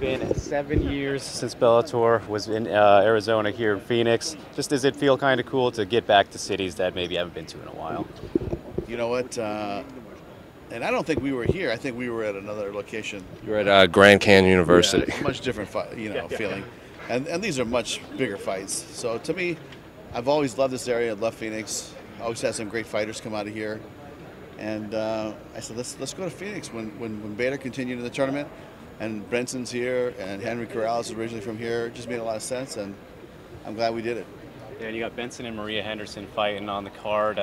been 7 years since Bellator was in Arizona here in Phoenix. Just does it feel kind of cool to get back to cities that maybe haven't been to in a while? You know what? And I don't think we were here. I think we were at another location. You're at Grand Canyon University. Yeah, much different, feeling. And these are much bigger fights. So to me, I've always loved this area. I love Phoenix. Always had some great fighters come out of here. And I said, let's go to Phoenix when Bader continued in the tournament, and Brenson's here, and Henry Corrales is originally from here. It just made a lot of sense, and I'm glad we did it. Yeah, and you got Benson and Maria Henderson fighting on the card.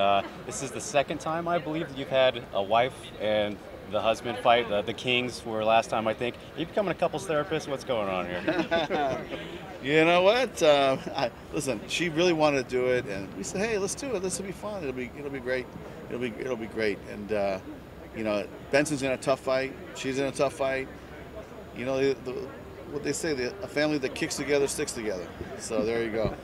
This is the second time, I believe, that you've had a wife and the husband fight. The Kings were last time, I think. Are you becoming a couples therapist? What's going on here? You know what? Listen, she really wanted to do it, and we said, "Hey, let's do it. This will be fun. It'll be great. It'll be great." And Benson's in a tough fight. She's in a tough fight. You know, what they say: a family that kicks together sticks together. So there you go.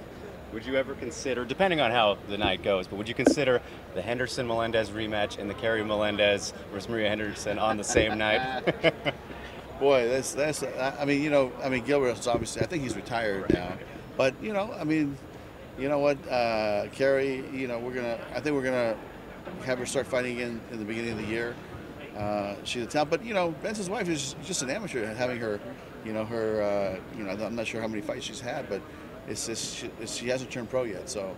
Would you ever consider, depending on how the night goes, but would you consider the Henderson-Melendez rematch and the Kerry Melendez versus Maria Henderson on the same night? Boy, that's. Gilbert's obviously. I think he's retired now, but you know what, Kerry. I think we're gonna have her start fighting again in the beginning of the year. She's a talent, but Benson's wife is just an amateur, having her, I'm not sure how many fights she's had, but it's just she hasn't turned pro yet. So,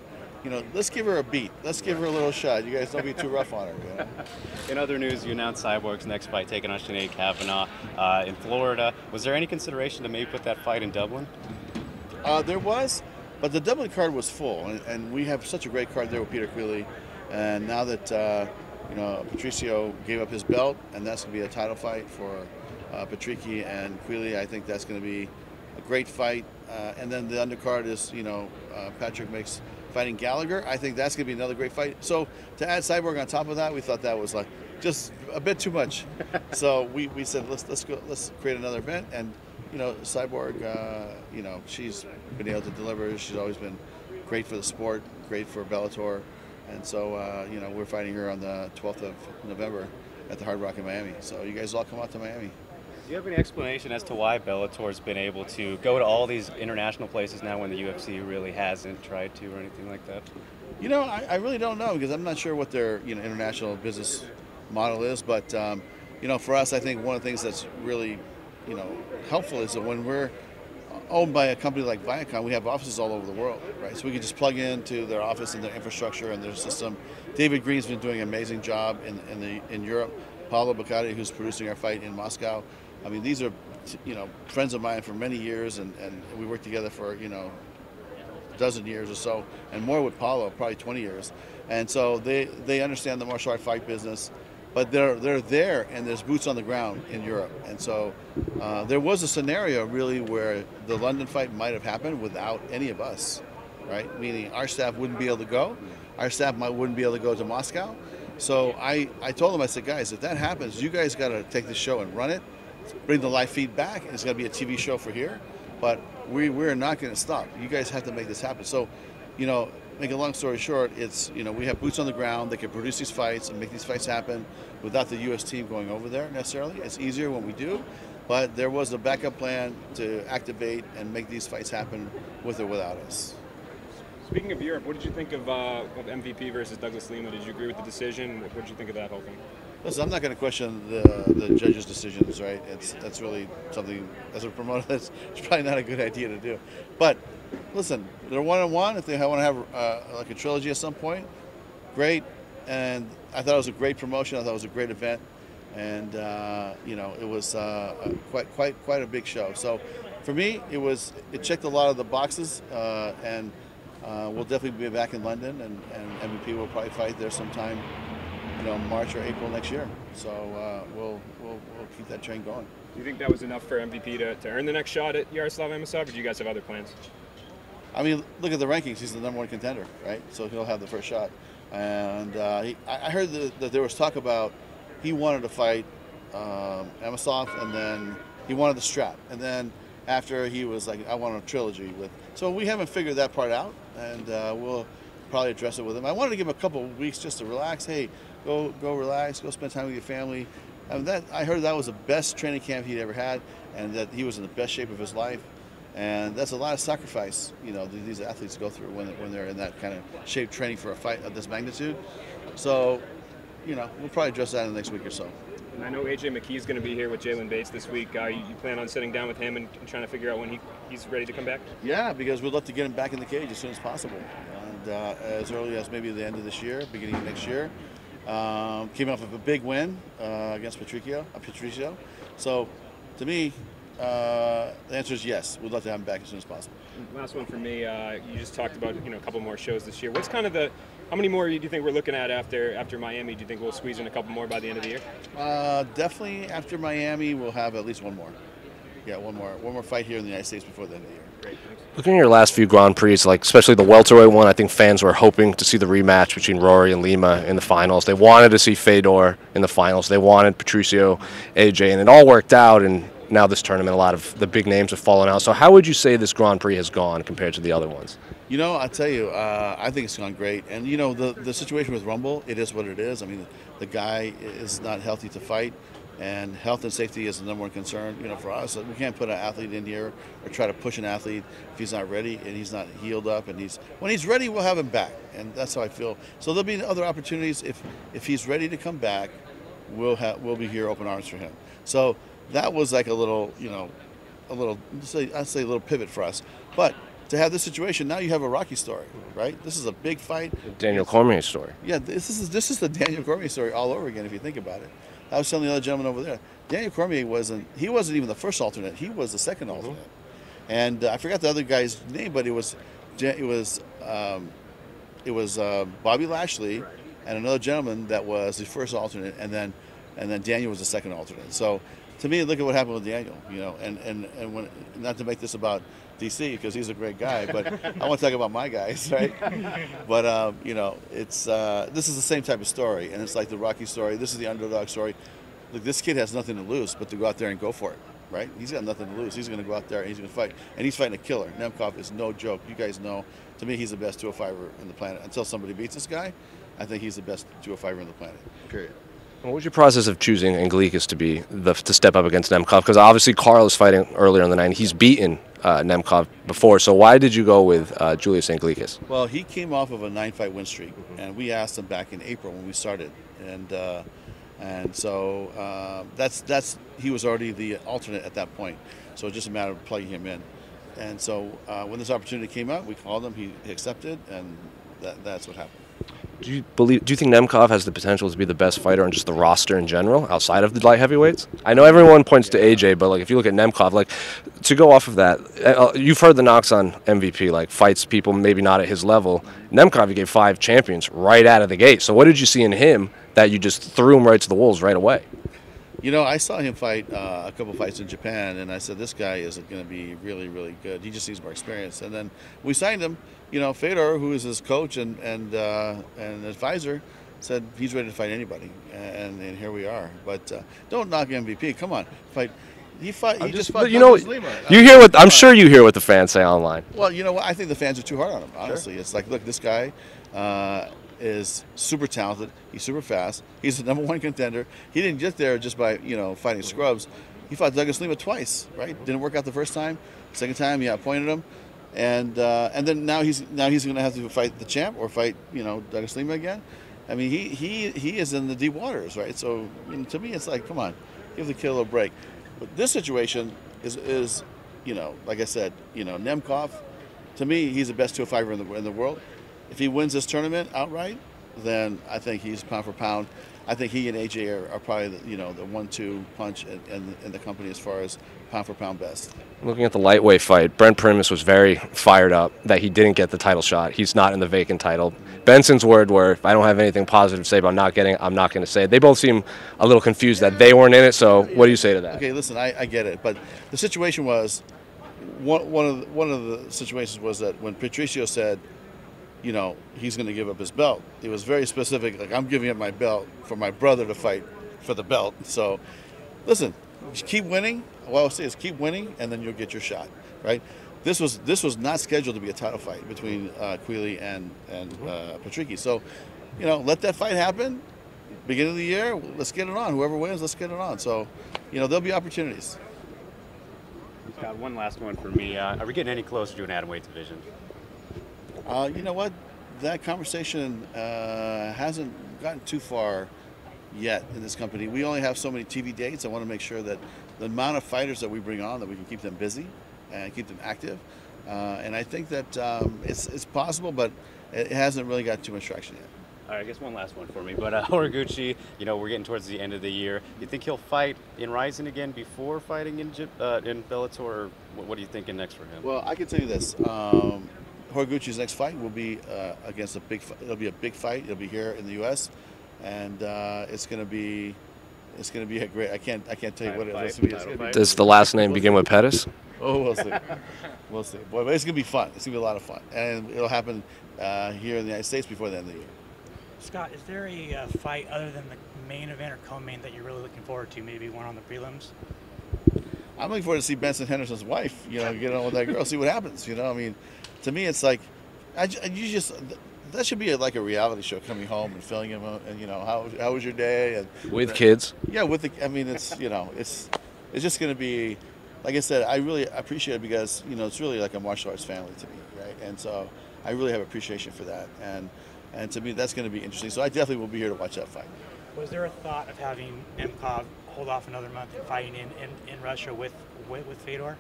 let's give her a beat. Let's give her a little shot. You guys don't be too rough on her. In other news, you announced Cyborg's next fight, taking on Sinead Kavanaugh in Florida. Was there any consideration to maybe put that fight in Dublin? There was, but the Dublin card was full, and we have such a great card there with Peter Queally. And now that Patricio gave up his belt, and that's going to be a title fight for Patrici and Queally, I think that's going to be a great fight. And then the undercard is, Patrick makes fighting Gallagher. I think that's going to be another great fight. So to add Cyborg on top of that, we thought that was like just a bit too much. So we said let's create another event. And Cyborg, she's been able to deliver. She's always been great for the sport, great for Bellator. And so, we're fighting her on the 12th of November at the Hard Rock in Miami. So you guys all come out to Miami. Do you have any explanation as to why Bellator's been able to go to all these international places now when the UFC really hasn't tried to, or anything like that? I really don't know, because I'm not sure what their international business model is. But for us, I think one of the things that's really helpful is that when we're owned by a company like Viacom, we have offices all over the world, right? So we can just plug into their office and their infrastructure and their system. David Green's been doing an amazing job in Europe. Paulo Bacari, who's producing our fight in Moscow. I mean, these are friends of mine for many years, and we worked together for a dozen years or so, and more with Paulo, probably 20 years. And so they understand the martial art fight business. But they're there, and there's boots on the ground in Europe. And so there was a scenario really where the London fight might have happened without any of us, right? Meaning our staff wouldn't be able to go. Our staff wouldn't be able to go to Moscow. So I told them, I said, guys, if that happens, you guys got to take the show and run it, bring the live feed back. It's going to be a TV show for here. But we're not going to stop. You guys have to make this happen. So, make a long story short, it's, we have boots on the ground that can produce these fights and make these fights happen without the U.S. team going over there necessarily. It's easier when we do, but there was a backup plan to activate and make these fights happen with or without us. Speaking of Europe, what did you think of MVP versus Douglas Lima? Did you agree with the decision? What did you think of that whole thing? Listen, I'm not going to question the judges' decisions, right? That's really something, as a promoter, it's probably not a good idea to do. But listen, they're 1-on-1. If they want to have like a trilogy at some point, great. And I thought it was a great promotion. I thought it was a great event, and it was quite a big show. So for me, it checked a lot of the boxes, and we'll definitely be back in London, and MVP will probably fight there sometime, March or April next year. So we'll keep that train going. Do you think that was enough for MVP to earn the next shot at Yaroslav Amosov, or do you guys have other plans? I mean, look at the rankings. He's the #1 contender, right? So he'll have the first shot. And I heard that there was talk about he wanted to fight Amosov, and then he wanted the strap. And then after, he was like, I want a trilogy with. So we haven't figured that part out, and we'll probably address it with him. I wanted to give him a couple of weeks just to relax. Hey, go relax, go spend time with your family. I heard that was the best training camp he'd ever had. and that he was in the best shape of his life. And that's a lot of sacrifice, these athletes go through when they're in that kind of shape training for a fight of this magnitude. So, we'll probably address that in the next week or so. And I know AJ McKee's going to be here with Jalen Bates this week. You plan on sitting down with him and trying to figure out when he's ready to come back? Yeah, because we'd love to get him back in the cage as soon as possible. And as early as maybe the end of this year, beginning of next year. Came off of a big win against Patricio. So, to me, the answer is yes. We'd love to have him back as soon as possible. Last one for me. You just talked about a couple more shows this year. What's kind of how many more do you think we're looking at after Miami? Do you think we'll squeeze in a couple more by the end of the year? Definitely after Miami, we'll have at least one more. Yeah, one more fight here in the United States before the end of the year. Great, thanks. Looking at your last few Grand Prix, especially the welterweight one, I think fans were hoping to see the rematch between Rory and Lima in the finals. They wanted to see Fedor in the finals. They wanted Patricio, AJ, and it all worked out. And now this tournament, a lot of the big names have fallen out. So how would you say this Grand Prix has gone compared to the other ones? I'll tell you, I think it's gone great. And, the situation with Rumble, it is what it is. I mean, the guy is not healthy to fight, and health and safety is the number one concern, for us. We can't put an athlete in here or try to push an athlete if he's not ready and he's not healed up. And when he's ready, we'll have him back. And that's how I feel. So there'll be other opportunities. If he's ready to come back, we'll be here open arms for him. So that was like a little pivot for us. But to have this situation, now you have a Rocky story, right? This is a big fight. Daniel Cormier story. Yeah, this is the Daniel Cormier story all over again if you think about it. I was telling the other gentleman over there, Daniel Cormier wasn't even the first alternate. He was the second alternate. And I forgot the other guy's name, but it was Bobby Lashley and another gentleman that was the first alternate, and then Daniel was the second alternate. So to me, look at what happened with Daniel, and when, not to make this about DC because he's a great guy, but I want to talk about my guys, right? But it's this is the same type of story, and it's like the Rocky story. This is the underdog story. Look, this kid has nothing to lose but to go out there and go for it, right? He's got nothing to lose. He's going to go out there and he's going to fight, and he's fighting a killer. Nemkov is no joke. You guys know. To me, he's the best 205er in the planet. Until somebody beats this guy, I think he's the best 205er in the planet. Period. What was your process of choosing Anglickas to step up against Nemkov? Because obviously Carl is fighting earlier in the night. He's beaten Nemkov before. So why did you go with Julius Anglickas? Well, he came off of a 9-fight win streak, and we asked him back in April when we started, and so he was already the alternate at that point. So it's just a matter of plugging him in. And so when this opportunity came up, we called him. He accepted, and that's what happened. Do you think Nemkov has the potential to be the best fighter on just the roster in general, outside of the light heavyweights? I know everyone points to AJ, but if you look at Nemkov, to go off of that, you've heard the knocks on MVP, fights people maybe not at his level. Nemkov, you gave 5 champions right out of the gate. So what did you see in him that you just threw him right to the wolves right away? I saw him fight a couple fights in Japan, and I said, this guy is going to be really, really good. He just needs more experience. And then we signed him. Fedor, who is his coach and advisor, said he's ready to fight anybody, and here we are. But don't knock MVP. Come on, fight. He just fought Douglas Lima. I'm sure you hear what the fans say online. Well, you know what? I think the fans are too hard on him. Honestly, It's like, look, this guy is super talented. He's super fast. He's the #1 contender. He didn't get there just by fighting scrubs. He fought Douglas Lima twice, right? Didn't work out the first time. Second time, he appointed him, and then now he's going to have to fight the champ or fight Douglas Lima again. I mean, he is in the deep waters, right? So to me, it's like, come on, give the kid a little break. But this situation is like I said, Nemkov, to me, he's the best 205er in the world. If he wins this tournament outright, then I think he's pound for pound. I think he and AJ are probably the 1-2 punch in the company as far as pound for pound best. Looking at the lightweight fight, Brent Primus was very fired up that he didn't get the title shot. He's not in the vacant title. Benson's word were, if I don't have anything positive to say about not getting it, I'm not going to say it. They both seem a little confused that they weren't in it, so what do you say to that? Okay, listen, I get it, but the situation was, one of the situations was that when Patricio said, he's going to give up his belt, it was very specific, like, I'm giving up my belt for my brother to fight for the belt. So, listen, keep winning. What I'll say is keep winning, and then you'll get your shot, right? This was not scheduled to be a title fight between Queally and Patricky. So, let that fight happen. Beginning of the year, let's get it on. Whoever wins, let's get it on. So, there'll be opportunities. Scott, one last one for me. Are we getting any closer to an atomweight division? You know what? That conversation hasn't gotten too far yet in this company. We only have so many TV dates. I want to make sure that the amount of fighters that we bring on, that we can keep them busy and keep them active. And I think that it's possible, but it hasn't really got too much traction yet. All right, I guess one last one for me. But Horiguchi, we're getting towards the end of the year. You think he'll fight in Ryzen again before fighting in Bellator? Or what are you thinking next for him? Well, I can tell you this. Horiguchi's next fight will be against a big. It'll be a big fight. It'll be here in the U.S. and it's going to be a great. I can't tell you what it is. Does the last name begin with Pettis? Oh, we'll see. We'll see. Boy, but it's going to be fun. It's going to be a lot of fun, and it'll happen here in the United States before the end of the year. Scott, is there a fight other than the main event or co-main that you're really looking forward to? Maybe one on the prelims. I'm looking forward to see Benson Henderson's wife. Get on with that girl, see what happens. I mean, to me, it's like, that should be like a reality show. Coming home and filling him, and how was your day? And with kids. Yeah, it's just going to be, like I said, I really appreciate it because it's really like a martial arts family to me, right? And so I really have appreciation for that, and to me that's going to be interesting. So I definitely will be here to watch that fight. Was there a thought of having Nemkov hold off another month and fighting in Russia with Fedor?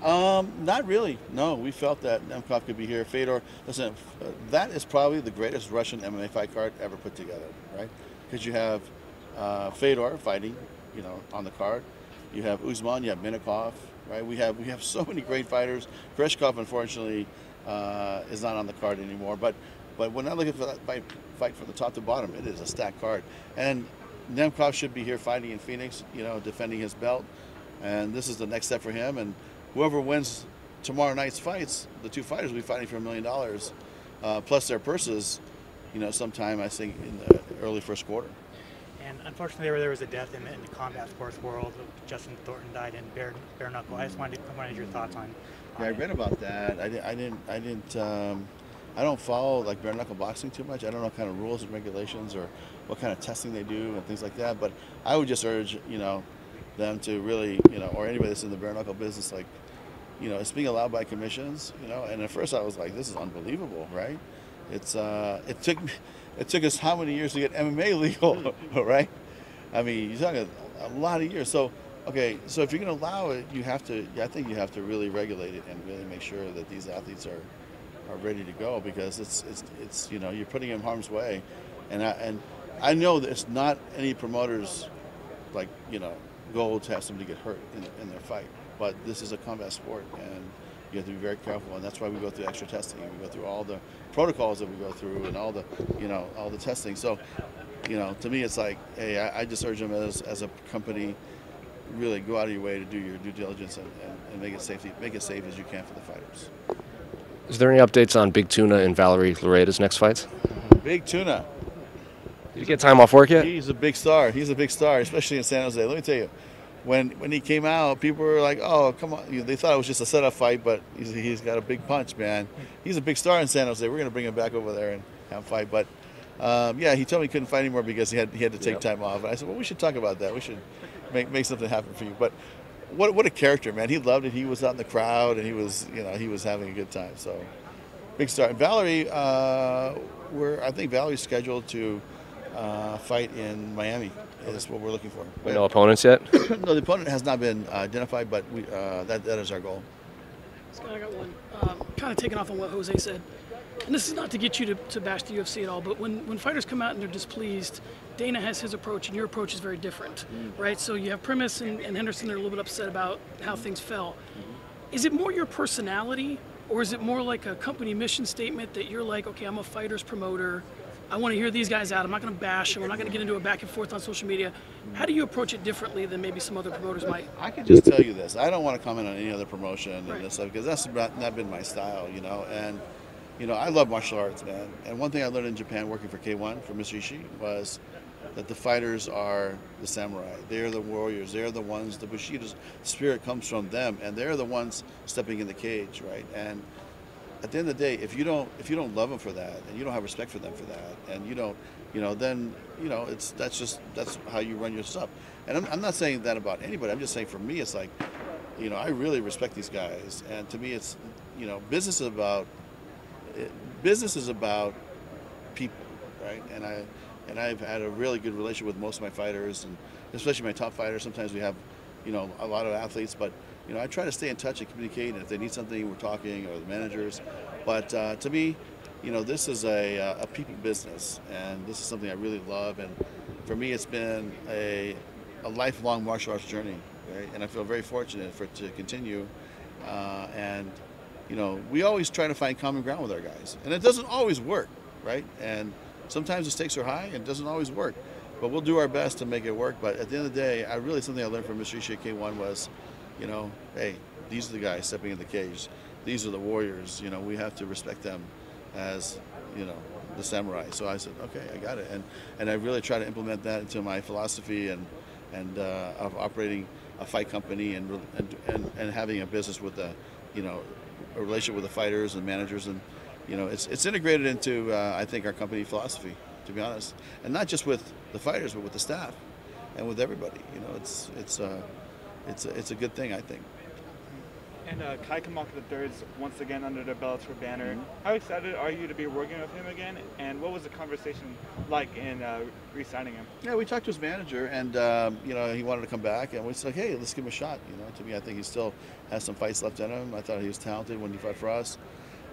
Not really. No, we felt that Nemkov could be here. Fedor, listen, that is probably the greatest Russian MMA fight card ever put together, right? Because you have Fedor fighting, on the card. You have Usman, you have Minakov, right? We have so many great fighters. Kreshkov, unfortunately, is not on the card anymore. But when I look at that fight from the top to bottom, it is a stacked card. And Nemkov should be here fighting in Phoenix, defending his belt. And this is the next step for him. And whoever wins tomorrow night's fights, the two fighters will be fighting for $1 million, plus their purses, sometime, I think, in the early first quarter. And unfortunately, there was a death in the combat sports world. Justin Thornton died in bare knuckle. I just wanted your thoughts on. Yeah, I read about that. I don't follow like bare knuckle boxing too much. I don't know what kind of rules and regulations or what kind of testing they do and things like that. But I would just urge, them to really, or anybody that's in the bare knuckle business, like, it's being allowed by commissions, And at first I was like, this is unbelievable, right? It took us how many years to get MMA legal, right? I mean, you're talking a lot of years. So, okay, so if you're going to allow it, I think you have to really regulate it and really make sure that these athletes are ready to go, because it's you're putting them in harm's way, and I know that it's not any promoter's goal to have somebody get hurt in their fight, but this is a combat sport and you have to be very careful, and that's why we go through extra testing. We go through all the protocols that we go through and all the testing. So, to me, it's like, hey, I just urge them as a company, really go out of your way to do your due diligence and make it safe as you can for the fighters. Is there any updates on Big Tuna and Valerie Loreda's next fights? Big Tuna. Did you get time off work yet? He's a big star. He's a big star, especially in San Jose. Let me tell you, when he came out, people were like, "Oh, come on!" They thought it was just a setup fight, but he's got a big punch, man. He's a big star in San Jose. We're gonna bring him back over there and have a fight. But he told me he couldn't fight anymore because he had to take time off. And I said, "Well, we should talk about that. We should make something happen for you." But what a character, man. He loved it. He was out in the crowd and he was having a good time. So big star. And Valerie, I think Valerie's scheduled to fight in Miami. Is what we're looking for. No opponents yet? No, the opponent has not been identified, but that is our goal. Scott, I got one. Kind of taking off on what Jose said. And this is not to get you to bash the UFC at all, but when fighters come out and they're displeased, Dana has his approach and your approach is very different, right? So you have Primus and Henderson, they're a little bit upset about how things fell. Is it more your personality, or is it more like a company mission statement that you're like, okay, I'm a fighter's promoter, I want to hear these guys out, I'm not going to bash them, we're not going to get into a back and forth on social media. How do you approach it differently than maybe some other promoters might? I can just tell you this, I don't want to comment on any other promotion and this stuff, because that's not been my style, and I love martial arts, man. And one thing I learned in Japan working for K1, for Mr. Ishii, was that the fighters are the samurai. They're the warriors. They're the ones, the Bushido's spirit comes from them, and they're the ones stepping in the cage, right? And at the end of the day, if you don't love them for that, and you don't have respect for them for that, and you don't, then that's how you run your stuff. And I'm not saying that about anybody. I'm just saying for me, it's like, you know, I really respect these guys, and to me, it's, you know, business is about people, right? And I've had a really good relationship with most of my fighters, and especially my top fighters. Sometimes we have, you know, a lot of athletes, but you know, I try to stay in touch and communicate. And if they need something, we're talking, or the managers. But to me, you know, this is a people business, and this is something I really love. And for me, it's been a lifelong martial arts journey, right? And I feel very fortunate for it to continue. And you know, we always try to find common ground with our guys, and it doesn't always work, right? And sometimes the stakes are high, and it doesn't always work. But we'll do our best to make it work. But at the end of the day, something I learned from Mr. Ishii K1 was, you know, hey, these are the guys stepping in the cage. These are the warriors. You know, we have to respect them as, you know, the samurai. So I said, okay, I got it. And I really try to implement that into my philosophy and of operating a fight company and having a business with a, you know, a relationship with the fighters and managers, and you know, it's integrated into I think our company philosophy, to be honest, and not just with the fighters, but with the staff and with everybody. You know, it's a good thing, I think. And Kai Kamaka III is once again under the Bellator banner. How excited are you to be working with him again? And what was the conversation like in re-signing him? Yeah, we talked to his manager, and you know, he wanted to come back, and we said, hey, let's give him a shot. You know, to me, I think he still has some fights left in him. I thought he was talented when he fought for us,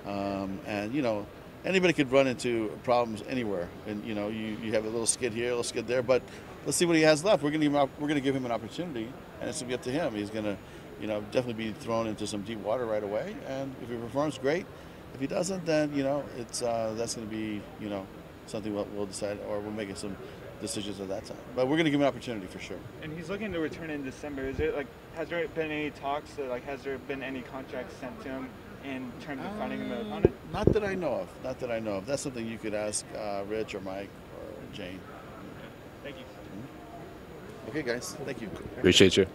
and you know, anybody could run into problems anywhere, and you know, you have a little skid here, a little skid there, but let's see what he has left. We're gonna give him an opportunity, and it's gonna be up to him. He's gonna, you know, definitely be thrown into some deep water right away, and if he performs, great. If he doesn't, then you know, it's that's going to be, you know, something we'll decide, or we'll make some decisions at that time. But we're going to give him an opportunity for sure. And he's looking to return in December. Is it like, has there been any talks? Has there been any contracts sent to him in terms of finding him an opponent? Not that I know of. Not that I know of. That's something you could ask Rich or Mike or Jane. Thank you. Okay, guys. Thank you. Appreciate you.